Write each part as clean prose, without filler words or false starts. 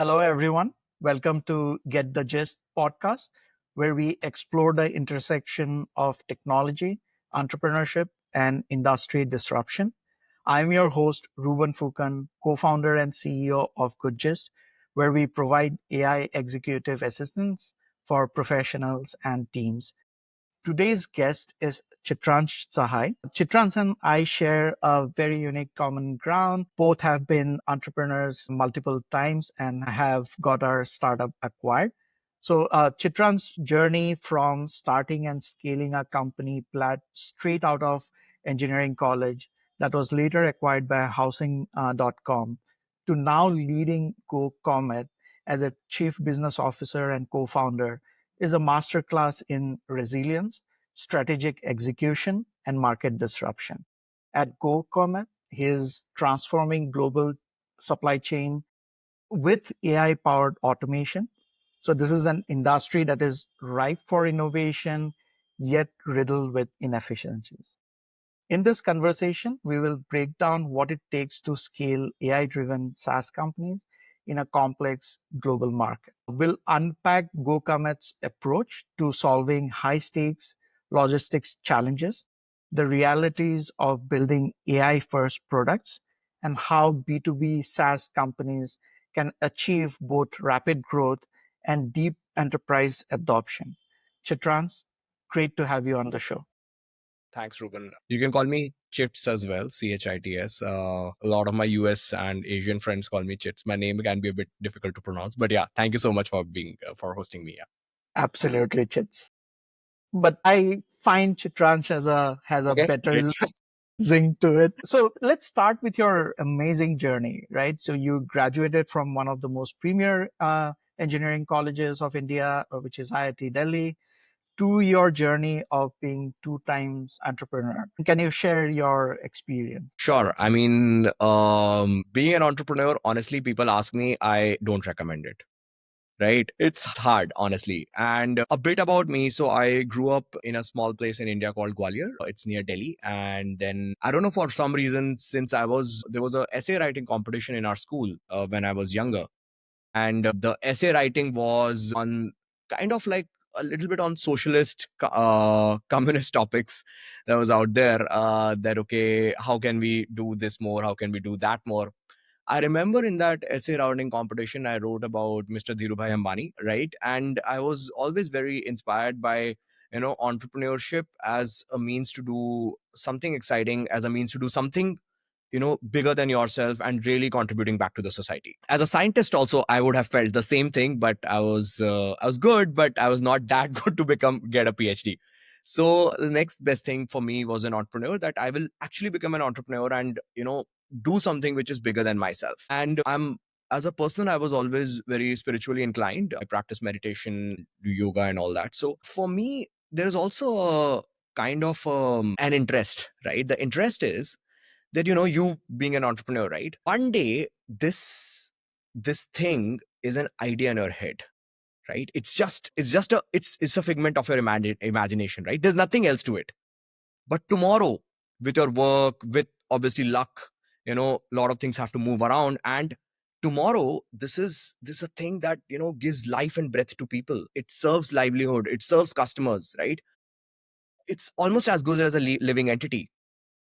Hello, everyone. Welcome to Get the Gist podcast, where we explore the intersection of technology, entrepreneurship, and industry disruption. I'm your host, Ruban Phukan, co founder and CEO of Good Gist, where we provide AI executive assistance for professionals and teams. Today's guest is Chitransh Sahai. Chitransh and I share a very unique common ground. Both have been entrepreneurs multiple times and have got our startup acquired. So, Chitran's journey from starting and scaling a company straight out of engineering college that was later acquired by housing.com to now leading GoComet as a chief business officer and co-founder is a masterclass in resilience, strategic execution, and market disruption. At GoComet, he is transforming global supply chain with AI powered automation. So, this is an industry that is ripe for innovation, yet riddled with inefficiencies. In this conversation, we will break down what it takes to scale AI driven SaaS companies in a complex global market. We'll unpack GoComet's approach to solving high stakes logistics challenges, the realities of building AI first products, and how B2B SaaS companies can achieve both rapid growth and deep enterprise adoption. Chitrans, great to have you on the show. Thanks, Ruben. You can call me Chits as well, Chits. A lot of my US and Asian friends call me Chits. My name can be a bit difficult to pronounce, but yeah, thank you so much for for hosting me. Yeah. Absolutely, Chits. But I find Chitransh has a Okay. better Great. zing to it. So let's start with your amazing journey, right? So you graduated from one of the most premier engineering colleges of India, which is IIT Delhi, to your journey of being two times entrepreneur. Can you share your experience? Sure. I mean, being an entrepreneur, honestly, people ask me, I don't recommend it. Right? It's hard, honestly. And a bit about me. So I grew up in a small place in India called Gwalior. It's near Delhi. And then I don't know, for some reason, since there was a essay writing competition in our school when I was younger. And the essay writing was on kind of like a little bit on socialist, communist topics that was out there. That, okay, how can we do this more? How can we do that more? I remember in that essay writing competition, I wrote about Mr. Dhirubhai Ambani, right? And I was always very inspired by, entrepreneurship as a means to do something exciting, as a means to do something, bigger than yourself and really contributing back to the society. As a scientist also, I would have felt the same thing, but I was good, but I was not that good to get a PhD. So the next best thing for me was an entrepreneur, that I will actually become an entrepreneur and, do something which is bigger than myself. And as a person, I was always very spiritually inclined. I practice meditation, do yoga and all that. So for me, there's also a kind of an interest, right? The interest is that, you being an entrepreneur, right? One day, this thing is an idea in your head, right? It's a figment of your imagination, right? There's nothing else to it. But tomorrow, with your work, with obviously luck, a lot of things have to move around. And tomorrow, this is a thing that, gives life and breath to people. It serves livelihood. It serves customers, right? It's almost as good as a living entity.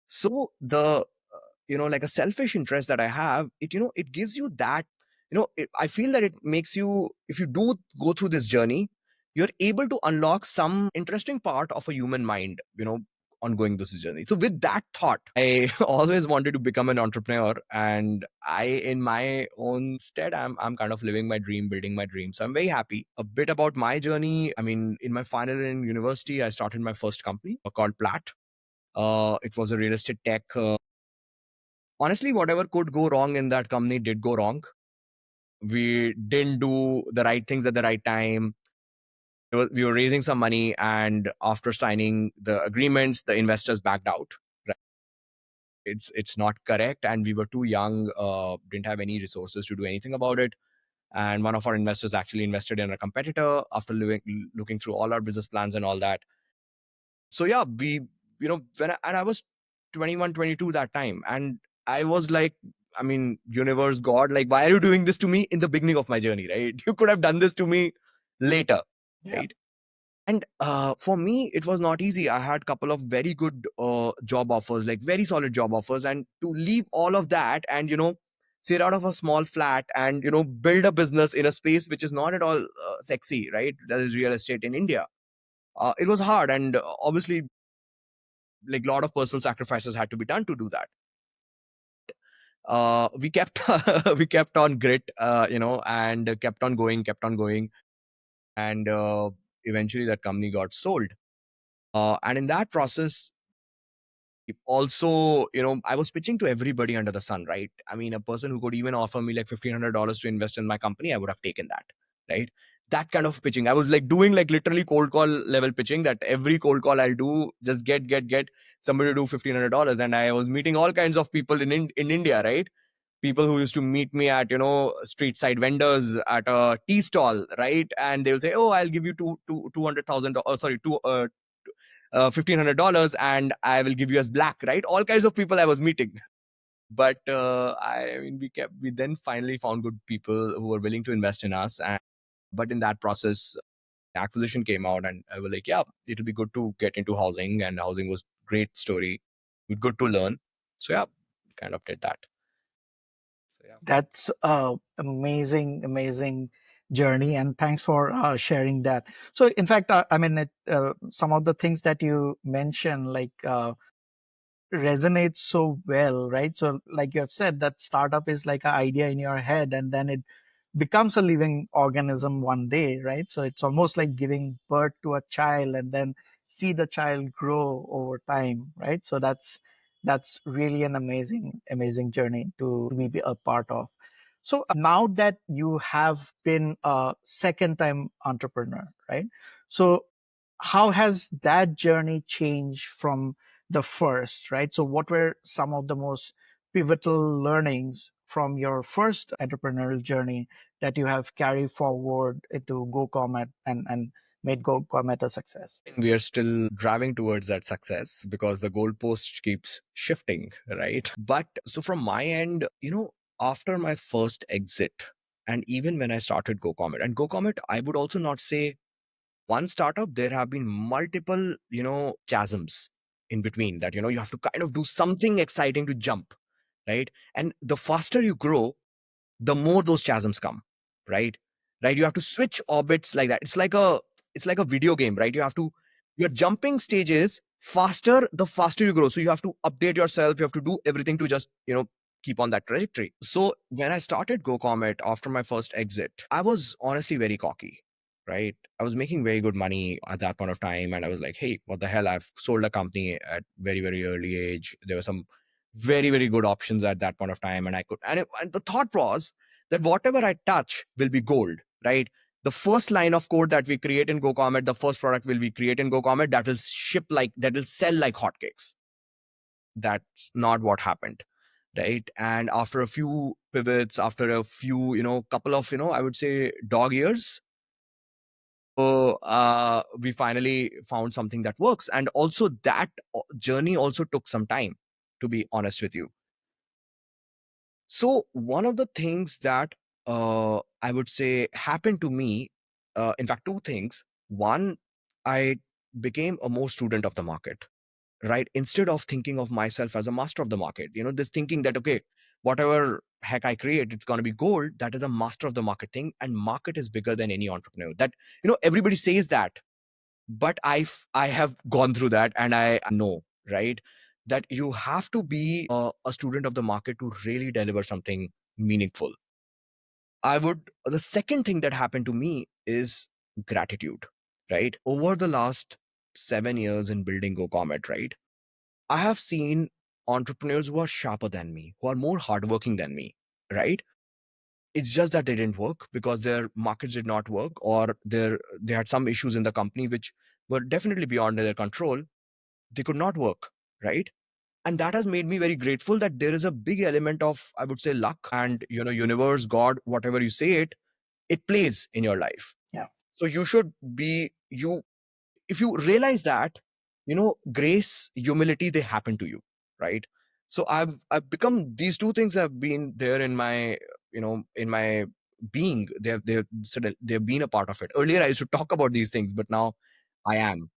So like a selfish interest that I have, it gives you that, I feel that it makes you, if you do go through this journey, you're able to unlock some interesting part of a human mind, on going this journey. So with that thought, I always wanted to become an entrepreneur, and in my own stead, I'm kind of living my dream, building my dream. So I'm very happy. A bit about my journey. I mean, in my final year in university, I started my first company called Plat. It was a real estate tech. Honestly, whatever could go wrong in that company did go wrong. We didn't do the right things at the right time. We were raising some money, and after signing the agreements, the investors backed out. Right? It's not correct, and we were too young, didn't have any resources to do anything about it. And one of our investors actually invested in a competitor after looking through all our business plans and all that. So yeah, we, and I was 21, 22 that time, and I was like, I mean, universe, God, like, why are you doing this to me in the beginning of my journey, right? You could have done this to me later, right? And for me, it was not easy. I had a couple of very good job offers, like very solid job offers. And to leave all of that and, sit out of a small flat and, build a business in a space which is not at all sexy, right? That is real estate in India. It was hard. And obviously, like, a lot of personal sacrifices had to be done to do that. We kept we kept on grit, and kept on going, and eventually that company got sold. And in that process, also, I was pitching to everybody under the sun, right? I mean, a person who could even offer me like $1,500 to invest in my company, I would have taken that, right? That kind of pitching, I was like doing like literally cold call level pitching, that every cold call I'll do, just get somebody to do $1,500. And I was meeting all kinds of people in India, right? People who used to meet me at, street side vendors at a tea stall, right? And they'll say, oh, I'll give you 200,000, sorry, $1,500, and I will give you as black, right? All kinds of people I was meeting. But I mean, we then finally found good people who were willing to invest in us. But in that process, acquisition came out, and I was like, yeah, it'll be good to get into housing, and housing was great story, good to learn. So yeah, kind of did that. So yeah. That's a amazing journey, and thanks for sharing that. So, in fact, I mean, some of the things that you mentioned, like resonates so well, right? So, like you have said, that startup is like an idea in your head, and then it becomes a living organism one day, right? So it's almost like giving birth to a child and then see the child grow over time, right? So that's really an amazing journey to be a part of. So now that you have been a second time entrepreneur, right? So how has that journey changed from the first, right? So what were some of the most pivotal learnings from your first entrepreneurial journey that you have carried forward into GoComet and made GoComet a success? We are still driving towards that success because the goalpost keeps shifting, right? But so from my end, after my first exit, and even when I started GoComet, and GoComet, I would also not say one startup, there have been multiple, chasms in between that, you have to kind of do something exciting to jump, right? And the faster you grow, the more those chasms come, right? Right, you have to switch orbits like that. It's like a video game, right? You're jumping stages faster the faster you grow, so you have to update yourself, you have to do everything to just, keep on that trajectory. So when I started GoComet after my first exit, I was honestly very cocky, right? I was making very good money at that point of time, and I was like, hey, what the hell, I've sold a company at very very early age. There were some very very good options at that point of time, and and the thought was that whatever I touch will be gold, right? The first line of code that we create in GoComet, the first product will we create in GoComet, that will sell like hotcakes. That's not what happened, right? And after a few pivots, after a few, couple of, I would say dog years, so we finally found something that works. And also that journey also took some time, to be honest with you. So one of the things that I would say happened to me, in fact, two things. One, I became a more student of the market, right? Instead of thinking of myself as a master of the market, this thinking that, okay, whatever heck I create, it's going to be gold. That is a master of the market thing. And market is bigger than any entrepreneur. That, everybody says that, but I have gone through that, and I know, right, that you have to be a student of the market to really deliver something meaningful. The second thing that happened to me is gratitude, right? Over the last 7 years in building GoComet, right, I have seen entrepreneurs who are sharper than me, who are more hardworking than me, right? It's just that they didn't work because their markets did not work, or they had some issues in the company which were definitely beyond their control. They could not work, right? And that has made me very grateful that there is a big element of, I would say, luck, and universe, God, whatever you say, it plays in your life. Yeah. So you should be you if you realize that, grace, humility, they happen to you, right? So I've become, these two things have been there in my, in my being. They've been a part of it. Earlier I used to talk about these things, but now I am.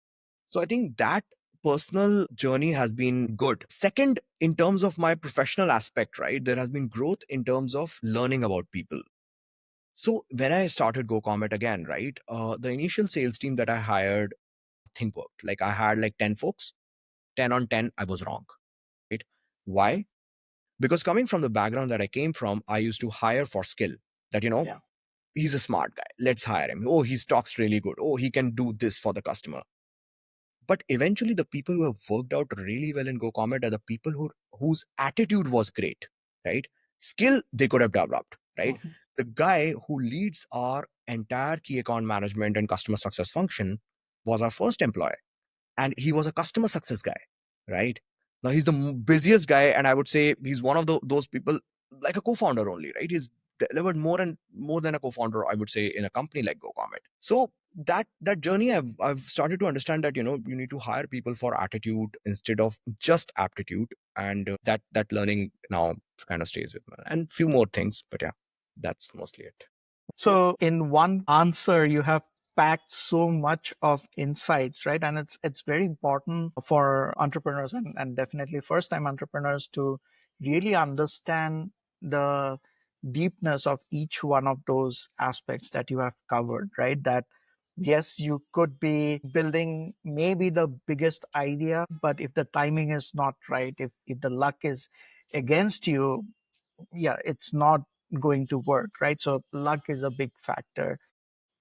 So I think that personal journey has been good. Second, in terms of my professional aspect, right, there has been growth in terms of learning about people. So when I started GoComet again, right, the initial sales team that I hired, I think worked. Like I had like 10 folks, 10 on 10, I was wrong, right? Why? Because coming from the background that I came from, I used to hire for skill. That, yeah, he's a smart guy. Let's hire him. Oh, he talks really good. Oh, he can do this for the customer. But eventually, the people who have worked out really well in GoComet are the people whose attitude was great, right? Skill they could have developed, right? Mm-hmm. The guy who leads our entire key account management and customer success function was our first employee, and he was a customer success guy, right? Now he's the busiest guy, and I would say he's one of those people, like a co-founder only, right? He's delivered more than a co-founder, I would say, in a company like GoComet. So that journey, I've started to understand that, you need to hire people for attitude instead of just aptitude, and that learning now kind of stays with me, and few more things, but yeah, that's mostly it. So in one answer, you have packed so much of insights, right? And it's very important for entrepreneurs and definitely first time entrepreneurs to really understand the deepness of each one of those aspects that you have covered, right? That yes, you could be building maybe the biggest idea, but if the timing is not right, if the luck is against you, yeah, it's not going to work, right? So luck is a big factor.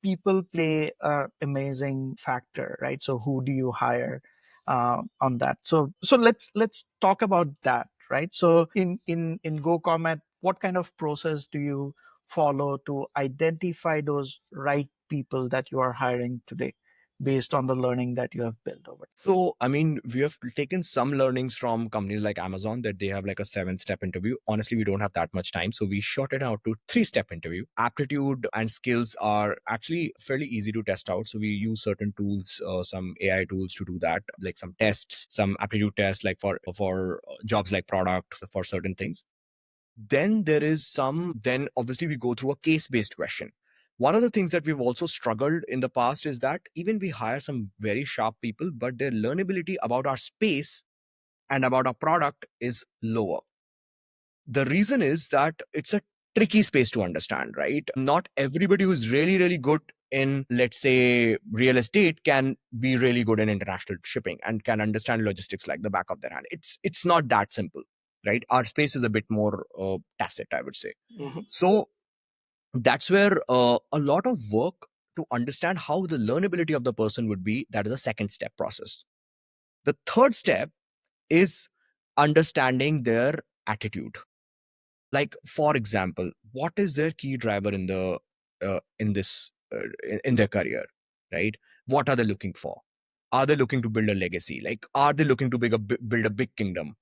People play an amazing factor, right? So who do you hire on that? So let's talk about that, right? So in GoComet, what kind of process do you follow to identify those right people that you are hiring today based on the learning that you have built over? So, I mean, we have taken some learnings from companies like Amazon that they have like a 7-step interview. Honestly, we don't have that much time. So we short it out to 3-step interview. Aptitude and skills are actually fairly easy to test out. So we use certain tools, some AI tools to do that, like some tests, some aptitude tests, like for jobs like product, for certain things. Then there is then obviously we go through a case-based question. One of the things that we've also struggled in the past is that even we hire some very sharp people, but their learnability about our space and about our product is lower. The reason is that it's a tricky space to understand, right? Not everybody who's really, really good in, let's say, real estate can be really good in international shipping and can understand logistics like the back of their hand. It's not that simple, right? Our space is a bit more tacit, I would say. Mm-hmm. So that's where a lot of work to understand how the learnability of the person would be. That is a second step process. The third step is understanding their attitude. Like, for example, what is their key driver in in their career, right? What are they looking for? Are they looking to build a legacy? Like, are they looking to build a big kingdom?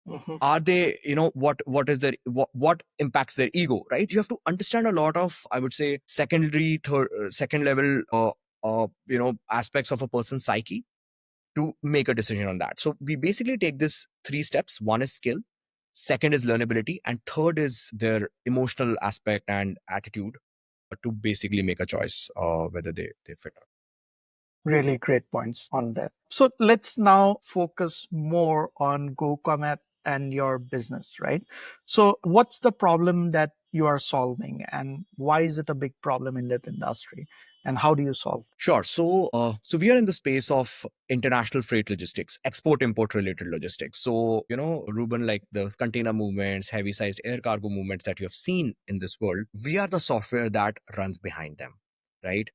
Mm-hmm. Are they, what is their, what impacts their ego, right? You have to understand a lot of, I would say, second level aspects of a person's psyche to make a decision on that. So we basically take this 3 steps. One is skill, second is learnability, and third is their emotional aspect and attitude, to basically make a choice whether they fit or not. Really great points on that. So let's now focus more on GoComet and your business, right? So what's the problem that you are solving and why is it a big problem in that industry? And how do you solve? Sure. So we are in the space of international freight logistics, export import related logistics. So, Ruben, like the container movements, heavy sized air cargo movements that you have seen in this world, we are the software that runs behind them, right?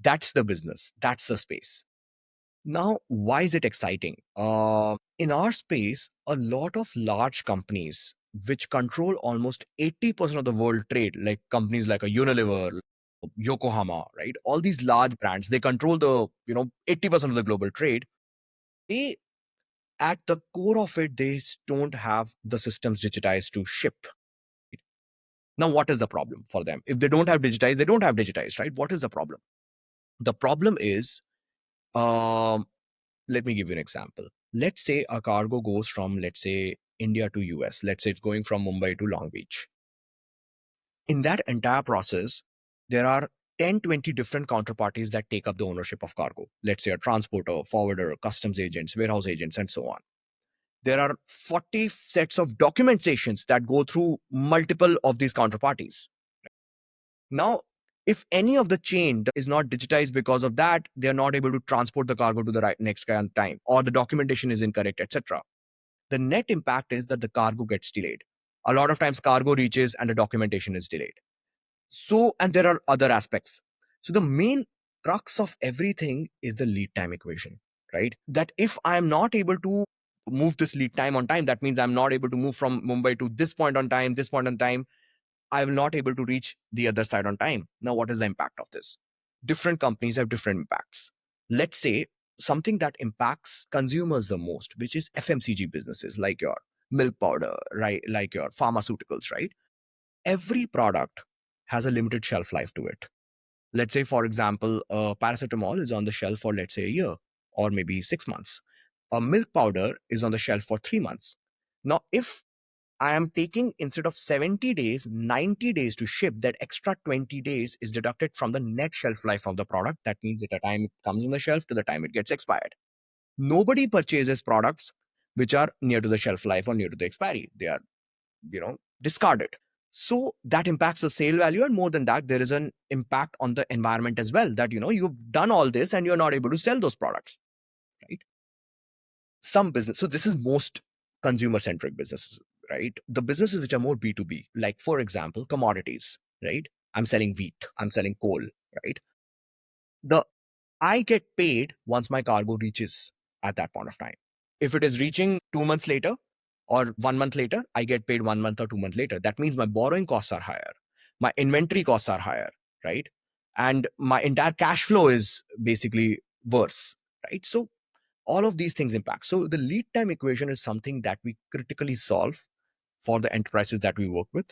That's the business. That's the space. Now, why is it exciting? In our space, a lot of large companies which control almost 80% of the world trade, like companies like a Unilever, Yokohama, right? All these large brands, they control the, 80% of the global trade. They, at the core of it, they don't have the systems digitized to ship. Now, what is the problem for them? If they don't have digitized, they don't have digitized, right? What is the problem? The problem is, um, let me give you an example. Let's say a cargo goes from, let's say, India to US. Let's say it's going from Mumbai to Long Beach. In that entire process, there are 10, 20 different counterparties that take up the ownership of cargo. Let's say a transporter, forwarder, customs agents, warehouse agents, and so on. There are 40 sets of documentations that go through multiple of these counterparties. Now, if any of the chain is not digitized because of that, they're not able to transport the cargo to the next guy on time, or the documentation is incorrect, etc. The net impact is that the cargo gets delayed. A lot of times cargo reaches and the documentation is delayed. So, and there are other aspects. So the main crux of everything is the lead time equation, right? That if I am not able to move this lead time on time, that means I'm not able to move from Mumbai to this point on time, I will not able to reach the other side on time. Now, what is the impact of this? Different companies have different impacts. Let's say something that impacts consumers the most, which is FMCG businesses like your milk powder, right? Like your pharmaceuticals, right? Every product has a limited shelf life to it. Let's say, for example, paracetamol is on the shelf for, let's say, a year or maybe 6 months. A milk powder is on the shelf for 3 months. Now, if I am taking, instead of 70 days, 90 days to ship, that extra 20 days is deducted from the net shelf life of the product. That means at the time it comes on the shelf to the time it gets expired. Nobody purchases products which are near to the shelf life or near to the expiry. They are, discarded. So that impacts the sale value. And more than that, there is an impact on the environment as well, that, you've done all this and you're not able to sell those products, right? Some business. So this is most consumer centric businesses, right? The businesses which are more B2B, like for example, commodities, right? I'm selling wheat, I'm selling coal, right? The I get paid once my cargo reaches at that point of time. If it is reaching 2 months later or 1 month later, I get paid 1 month or 2 months later. That means my borrowing costs are higher, my inventory costs are higher, right? And my entire cash flow is basically worse, right? So all of these things impact. So the lead time equation is something that we critically solve for the enterprises that we work with,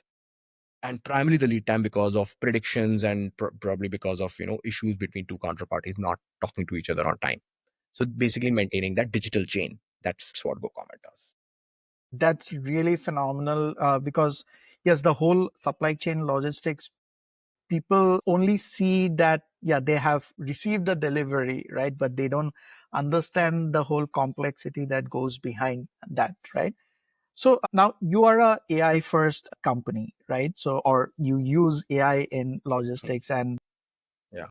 and primarily the lead time because of predictions and probably because of issues between two counterparties not talking to each other on time. So basically maintaining that digital chain. That's what GoComet does. That's really phenomenal because, yes, the whole supply chain logistics, people only see that, yeah, they have received the delivery, right? But they don't understand the whole complexity that goes behind that, right? So now you are a AI first company, right? So, or you use AI in logistics, and Yeah.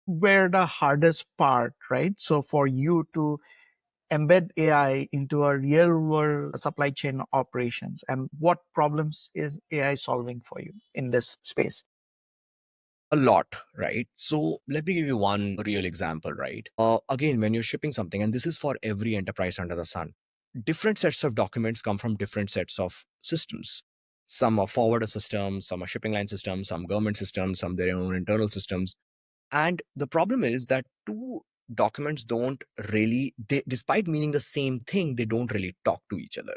where the hardest part, right? So for you to embed AI into a real world supply chain operations, and what problems is AI solving for you in this space? A lot, right? So let me give you one real example, right? Again, when you're shipping something, and this is for every enterprise under the sun, different sets of documents come from different sets of systems. Some are forwarder systems, some are shipping line systems, some government systems, some their own internal systems. And the problem is that two documents don't really, despite meaning the same thing, they don't really talk to each other.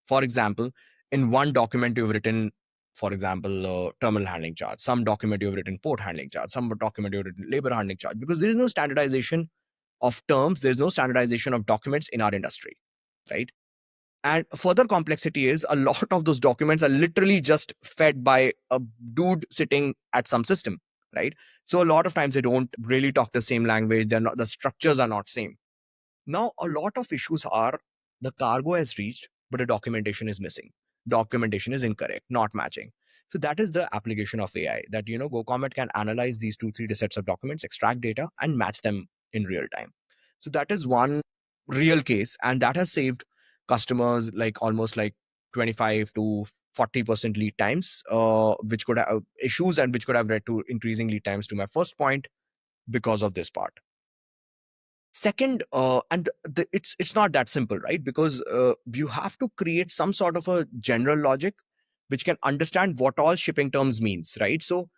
For example, in one document you've written, for example, terminal handling charge. Some document you've written port handling charge. Some document you've written labor handling charge. Because there is no standardization of terms, there's no standardization of documents in our industry, right? And further complexity is a lot of those documents are literally just fed by a dude sitting at some system, right? So a lot of times they don't really talk the same language. They're not, the structures are not same. Now, a lot of issues are the cargo has reached, but the documentation is missing. Documentation is incorrect, not matching. So that is the application of AI, that, GoComet can analyze these 2, 3 sets of documents, extract data, and match them in real time. So that is one real case, and that has saved customers like almost like 25 to 40% lead times, which could have issues and which could have led to increasing lead times to my first point because of this part. Second, and it's not that simple, right? Because you have to create some sort of a general logic which can understand what all shipping terms means, right? So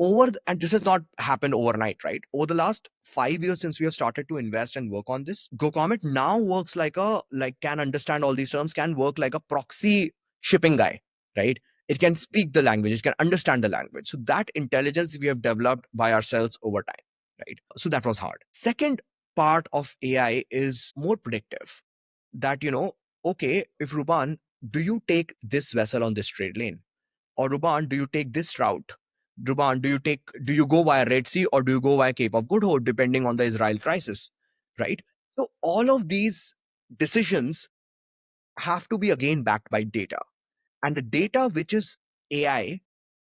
and this has not happened overnight, right? Over the last 5 years since we have started to invest and work on this, GoComet now works can understand all these terms, can work like a proxy shipping guy, right? It can speak the language, it can understand the language. So that intelligence we have developed by ourselves over time, right? So that was hard. Second part of AI is more predictive. that, okay, if Ruban, do you take this vessel on this trade lane? Or Ruban, do you take this route? Ruban, do you go via Red Sea or do you go via Cape of Good Hope, depending on the Israel crisis, right? So all of these decisions have to be again backed by data, and the data which is AI,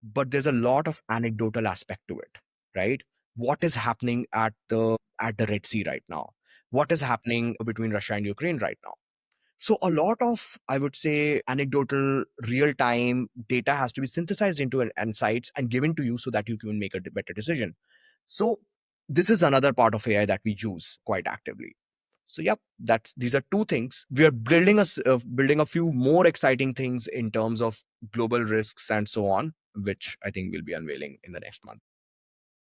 but there's a lot of anecdotal aspect to it, right? What is happening at the Red Sea right now? What is happening between Russia and Ukraine right now? So a lot of, I would say, anecdotal, real-time data has to be synthesized into insights and given to you so that you can make a better decision. So this is another part of AI that we use quite actively. So yep, that's these are two things. We are building a few more exciting things in terms of global risks and so on, which I think we'll be unveiling in the next month.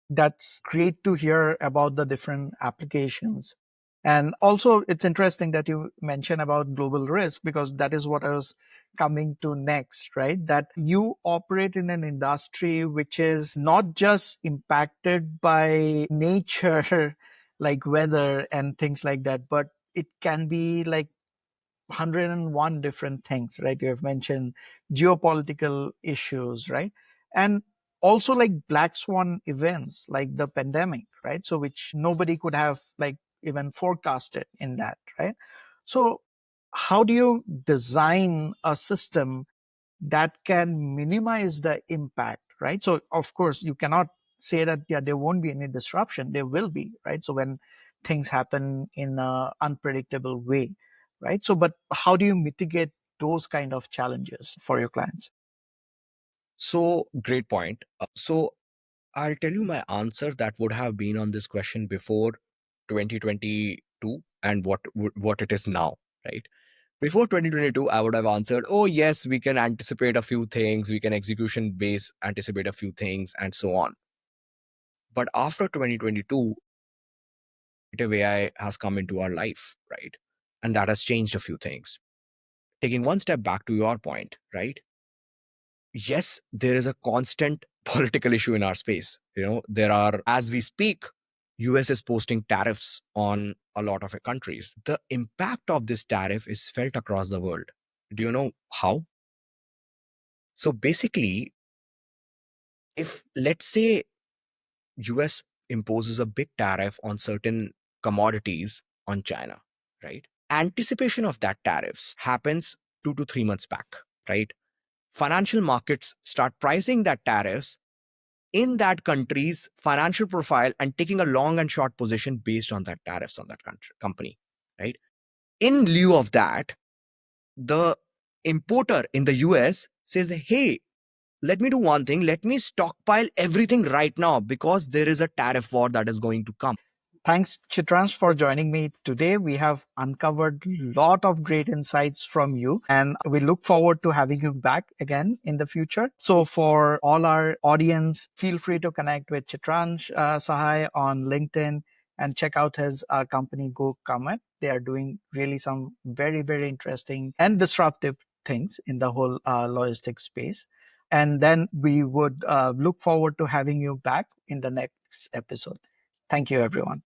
That's great to hear about the different applications. And also, it's interesting that you mentioned about global risk because that is what I was coming to next, right? That you operate in an industry which is not just impacted by nature, like weather and things like that, but it can be like 101 different things, right? You have mentioned geopolitical issues, right? And also like black swan events like the pandemic, right? So which nobody could have like even forecasted in that, right? So how do you design a system that can minimize the impact, right? So of course you cannot say that yeah there won't be any disruption. There will be, right? So when things happen in an unpredictable way, right? So but how do you mitigate those kind of challenges for your clients? So great point. So I'll tell you my answer that would have been on this question before 2022 and what it is now, right? Before 2022, I would have answered, oh, yes, we can anticipate a few things, we can execution base anticipate a few things, and so on. But after 2022, generative AI has come into our life, right? And that has changed a few things. Taking one step back to your point, right? Yes, there is a constant political issue in our space. There are, as we speak, US is posting tariffs on a lot of countries. The impact of this tariff is felt across the world. Do you know how? So basically, if let's say US imposes a big tariff on certain commodities on China, right? Anticipation of that tariffs happens 2 to 3 months back, right? Financial markets start pricing that tariffs in that country's financial profile and taking a long and short position based on that tariffs on that country company, right? In lieu of that, the importer in the US says that, hey, let me do one thing. Let me stockpile everything right now because there is a tariff war that is going to come. Thanks, Chitransh, for joining me today. We have uncovered a lot of great insights from you, and we look forward to having you back again in the future. So, for all our audience, feel free to connect with Chitransh Sahai on LinkedIn and check out his company, GoComet. They are doing really some very, very interesting and disruptive things in the whole logistics space. And then we would look forward to having you back in the next episode. Thank you, everyone.